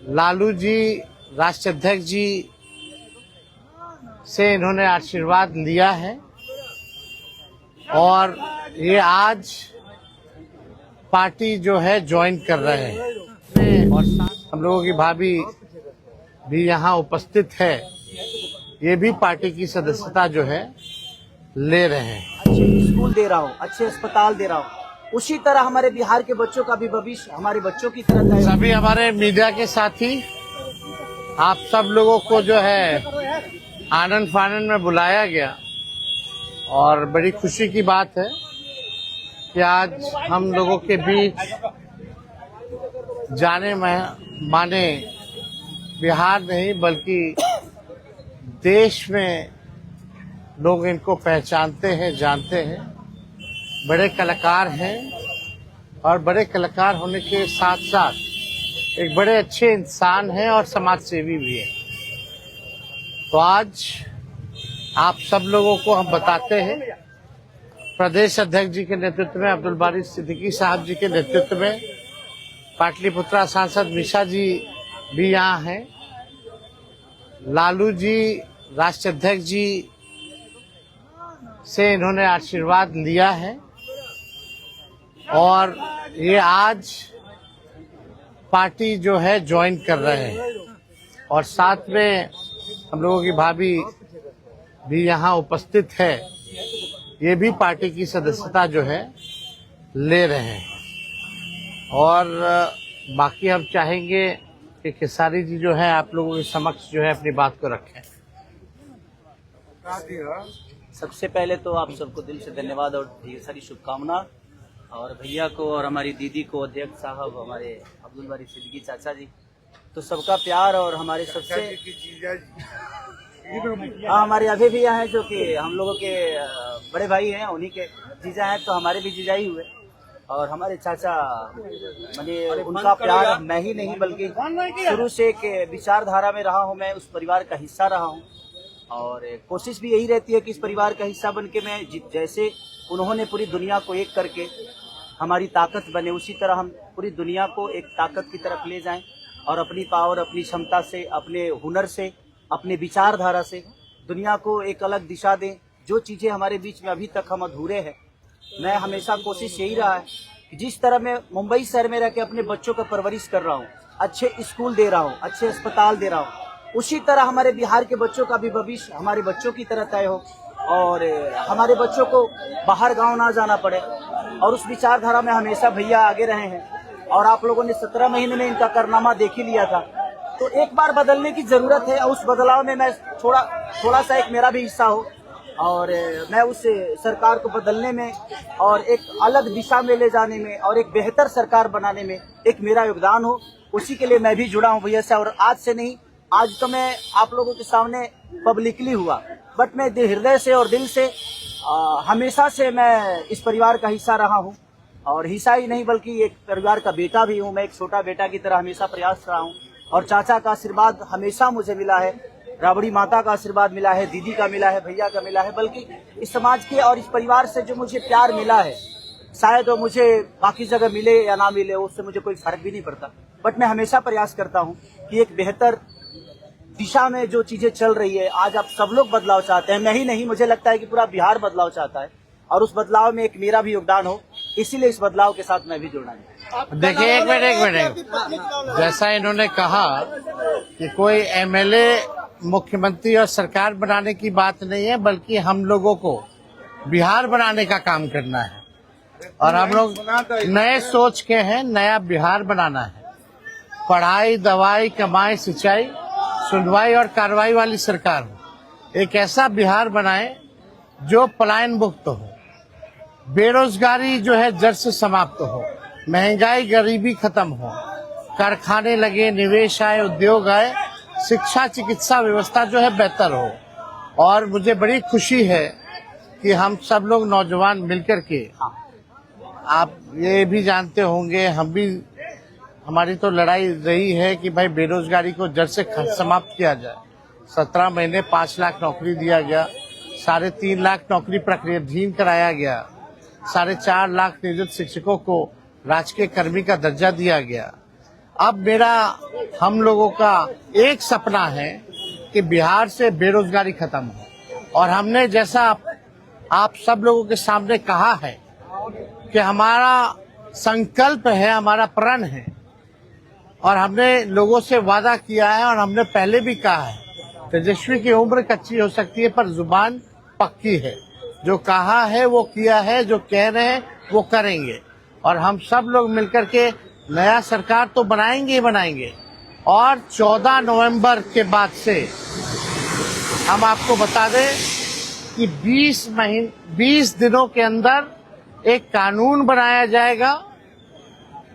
लालू जी राष्ट्रीय अध्यक्ष जी से इन्होंने आशीर्वाद लिया है और ये आज पार्टी जो है ज्वाइन कर रहे हैं और हम लोगों की भाभी भी यहाँ उपस्थित है। ये भी पार्टी की सदस्यता जो है ले रहे हैं। अच्छे स्कूल दे रहा हूँ, अच्छे अस्पताल दे रहा हूँ, उसी तरह हमारे बिहार के बच्चों का भी भविष्य हमारे बच्चों की तरह तय। सभी हमारे मीडिया के साथी, आप सब लोगों को जो है आनंद फानंद में बुलाया गया और बड़ी खुशी की बात है कि आज हम लोगों के बीच जाने माने बिहार नहीं बल्कि देश में लोग इनको पहचानते हैं, जानते हैं। बड़े कलाकार हैं और बड़े कलाकार होने के साथ साथ एक बड़े अच्छे इंसान हैं और समाज सेवी भी हैं। तो आज आप सब लोगों को हम बताते हैं, प्रदेश अध्यक्ष जी के नेतृत्व में, अब्दुल बारी सिद्दीकी साहब जी के नेतृत्व में, पाटलिपुत्रा सांसद मिशा जी भी यहाँ हैं। लालू जी राष्ट्रीय अध्यक्ष जी से इन्होंने आशीर्वाद लिया है और ये आज पार्टी जो है ज्वाइन कर रहे हैं और साथ में हम लोगों की भाभी भी यहाँ उपस्थित है। ये भी पार्टी की सदस्यता जो है ले रहे हैं और बाकी हम चाहेंगे कि खेसारी जी जो है आप लोगों के समक्ष जो है अपनी बात को रखें। सबसे पहले तो आप सबको दिल से धन्यवाद और ढेर सारी शुभकामना, और भैया को और हमारी दीदी को, अध्यक्ष साहब, हमारे अब्दुल बारी सिद्दीकी चाचा जी, तो सबका प्यार और हमारे सबसे हमारे अभी भी हैं जो कि हम लोगों के बड़े भाई हैं, उन्हीं के जीजा हैं, तो हमारे भी जीजा ही हुए। और हमारे चाचा मैंने उनका प्यार मैं ही नहीं बल्कि शुरू से एक विचारधारा में रहा हूँ, मैं उस परिवार का हिस्सा रहा हूँ और कोशिश भी यही रहती है कि इस परिवार का हिस्सा बन के मैं जैसे उन्होंने पूरी दुनिया को एक करके हमारी ताकत बने, उसी तरह हम पूरी दुनिया को एक ताकत की तरफ ले जाएं और अपनी पावर, अपनी क्षमता से, अपने हुनर से, अपने विचारधारा से दुनिया को एक अलग दिशा दें। जो चीज़ें हमारे बीच में अभी तक हम अधूरे हैं, मैं हमेशा कोशिश यही रहा है कि जिस तरह मैं मुंबई शहर में रह के अपने बच्चों का परवरिश कर रहा हूँ, अच्छे स्कूल दे रहा हूँ, अच्छे अस्पताल दे रहा हूँ, उसी तरह हमारे बिहार के बच्चों का भी भविष्य हमारे बच्चों की तरह तय हो और हमारे बच्चों को बाहर गांव ना जाना पड़े। और उस विचारधारा में हमेशा भैया आगे रहे हैं और आप लोगों ने 17 महीने में इनका कारनामा देख ही लिया था। तो एक बार बदलने की जरूरत है और उस बदलाव में मैं थोड़ा सा एक मेरा भी हिस्सा हो और मैं उस सरकार को बदलने में और एक अलग दिशा में ले जाने में और एक बेहतर सरकार बनाने में एक मेरा योगदान हो, उसी के लिए मैं भी जुड़ा हूँ भैया से। और आज से नहीं, आज तो मैं आप लोगों के सामने पब्लिकली हुआ, बट मैं हृदय से और दिल से हमेशा से मैं इस परिवार का हिस्सा रहा हूँ और हिस्सा ही नहीं बल्कि एक परिवार का बेटा भी हूँ। मैं एक छोटा बेटा की तरह हमेशा प्रयास रहा हूँ और चाचा का आशीर्वाद हमेशा मुझे मिला है, राबड़ी माता का आशीर्वाद मिला है, दीदी का मिला है, भैया का मिला है, बल्कि इस समाज के और इस परिवार से जो मुझे प्यार मिला है, शायद वो मुझे बाकी जगह मिले या ना मिले, उससे मुझे कोई फर्क भी नहीं पड़ता। बट मैं हमेशा प्रयास करता हूँ कि एक बेहतर दिशा में जो चीजें चल रही है, आज आप सब लोग बदलाव चाहते हैं, मैं ही नहीं, मुझे लगता है कि पूरा बिहार बदलाव चाहता है और उस बदलाव में एक मेरा भी योगदान हो, इसीलिए इस बदलाव के साथ मैं भी जुड़ना है। देखिए, एक मिनट, जैसा इन्होंने कहा कि कोई एमएलए मुख्यमंत्री और सरकार बनाने की बात नहीं है, बल्कि हम लोगों को बिहार बनाने का काम करना है और हम लोग नए सोच के हैं, नया बिहार बनाना है। पढ़ाई, दवाई, कमाई, सिंचाई, सुनवाई और कार्रवाई वाली सरकार हो। एक ऐसा बिहार बनाए जो पलायन मुक्त हो, बेरोजगारी जो है जड़ से समाप्त हो, महंगाई, गरीबी खत्म हो, कारखाने लगे, निवेश आए, उद्योग आए, शिक्षा, चिकित्सा व्यवस्था जो है बेहतर हो। और मुझे बड़ी खुशी है कि हम सब लोग नौजवान मिलकर के, आप ये भी जानते होंगे, हम भी, हमारी तो लड़ाई रही है कि भाई बेरोजगारी को जड़ से समाप्त किया जाए। 17 महीने 5 लाख नौकरी दिया गया, 3.5 लाख नौकरी प्रक्रियाधीन कराया गया, 4.5 लाख नियोजित शिक्षकों को राजकीय कर्मी का दर्जा दिया गया अब मेरा हम लोगों का एक सपना है कि बिहार से बेरोजगारी खत्म हो। और हमने जैसा आप सब लोगों के सामने कहा है कि हमारा संकल्प है, हमारा प्रण है, और हमने लोगों से वादा किया है और हमने पहले भी कहा है, तेजस्वी की उम्र कच्ची हो सकती है पर जुबान पक्की है। जो कहा है वो किया है, जो कह रहे हैं वो करेंगे। और हम सब लोग मिलकर के नया सरकार तो बनाएंगे ही बनाएंगे। और 14 नवंबर के बाद से हम आपको बता दें कि 20 दिनों के अंदर एक कानून बनाया जाएगा।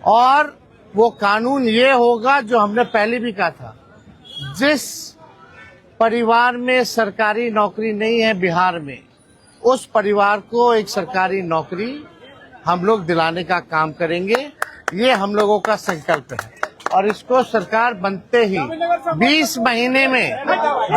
और वो कानून ये होगा जो हमने पहले भी कहा था, जिस परिवार में सरकारी नौकरी नहीं है बिहार में, उस परिवार को एक सरकारी नौकरी हम लोग दिलाने का काम करेंगे। ये हम लोगों का संकल्प है और इसको सरकार बनते ही 20 महीने में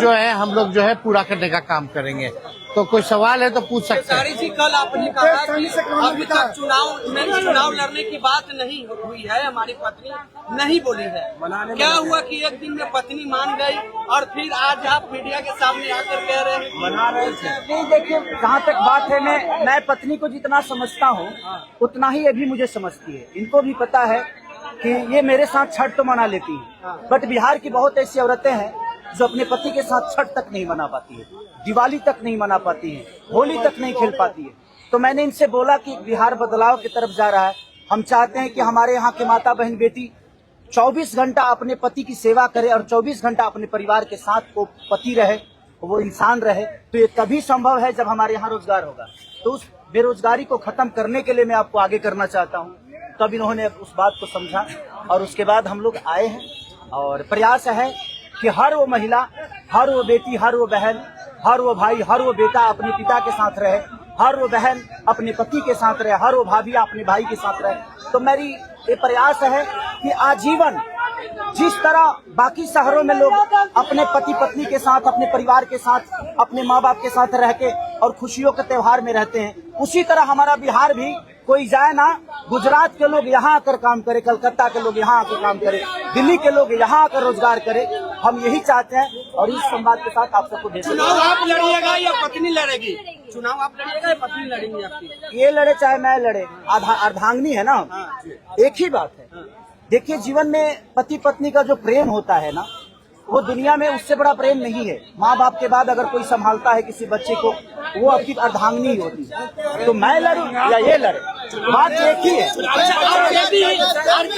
जो है हम लोग जो है पूरा करने का काम करेंगे। तो कोई सवाल है तो पूछ सकते हैं। जी, कल आपने कहा कि अभी तक चुनाव लड़ने की बात नहीं हुई है, हमारी पत्नी नहीं बोली है। क्या हुआ कि एक दिन में पत्नी मान गई और फिर आज आप मीडिया के सामने आकर कह रहे हैं मना रहे थे? नहीं, देखिए जहाँ तक बात है, मैं पत्नी को जितना समझता हूँ उतना ही अभी मुझे समझती है। इनको भी पता है कि ये मेरे साथ छठ तो मना लेती है, बट बिहार की बहुत ऐसी औरतें हैं जो अपने पति के साथ छठ तक नहीं मना पाती है, दिवाली तक नहीं मना पाती है, होली तक नहीं खेल पाती है। तो मैंने इनसे बोला कि बिहार बदलाव की तरफ जा रहा है। हम चाहते हैं कि हमारे यहाँ के माता बहन बेटी 24 घंटा अपने पति की सेवा करे और 24 घंटा अपने परिवार के साथ वो पति रहे, वो इंसान रहे। तो ये तभी संभव है जब हमारे यहाँ रोजगार होगा। तो उस बेरोजगारी को खत्म करने के लिए मैं आपको आगे करना चाहता हूँ। तब इन्होंने उस बात को समझा और उसके बाद हम लोग आए हैं और प्रयास है कि हर वो महिला, हर वो बेटी, हर वो बहन, हर वो भाई, हर वो बेटा अपने पिता के साथ रहे, हर वो बहन अपने पति के साथ रहे, हर वो भाभी अपने भाई के साथ रहे। तो मेरी ये प्रयास है कि आजीवन जिस तरह बाकी शहरों में लोग अपने पति पत्नी के साथ, अपने परिवार के साथ, अपने माँ बाप के साथ रह के और खुशियों के त्योहार में रहते हैं, उसी तरह हमारा बिहार भी कोई जाए ना, गुजरात के लोग यहाँ आकर काम करे, कलकत्ता के लोग यहाँ आकर काम करे, दिल्ली के लोग यहाँ आकर रोजगार करे। हम यही चाहते हैं और इस संवाद के साथ आप सबको भेज। चुनाव आप लड़िएगा या पत्नी लड़ेगी? चुनाव आप लड़िएगा या पत्नी लड़ेंगी आपकी? ये लड़े चाहे मैं लड़े, अर्धांगिनी है ना, एक ही बात है। देखिए, जीवन में पति पत्नी का जो प्रेम होता है ना, वो दुनिया में उससे बड़ा प्रेम नहीं है। माँ बाप के बाद अगर कोई संभालता है किसी बच्चे को, वो आपकी अर्धांगिनी होती है। तो मैं लड़ूं या ये लड़े, बात एक ही है।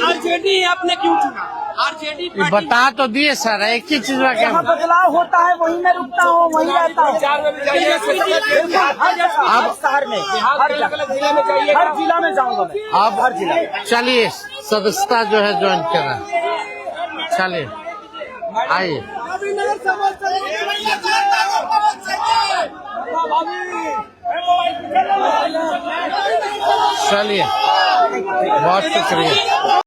आरजेडी आपने क्यों चुना? आरजेडी बता तो दिए सर, एक ही चीज में जहाँ बदलाव होता है वहीं मैं रुकता हूँ, वहीं रहता हूँ। अब शहर में, हर जिला में जाऊंगा मैं। अब हर जिला में चलिए सदस्यता जो है ज्वाइन करा, चलिए आइए। चलिए, बहुत शुक्रिया।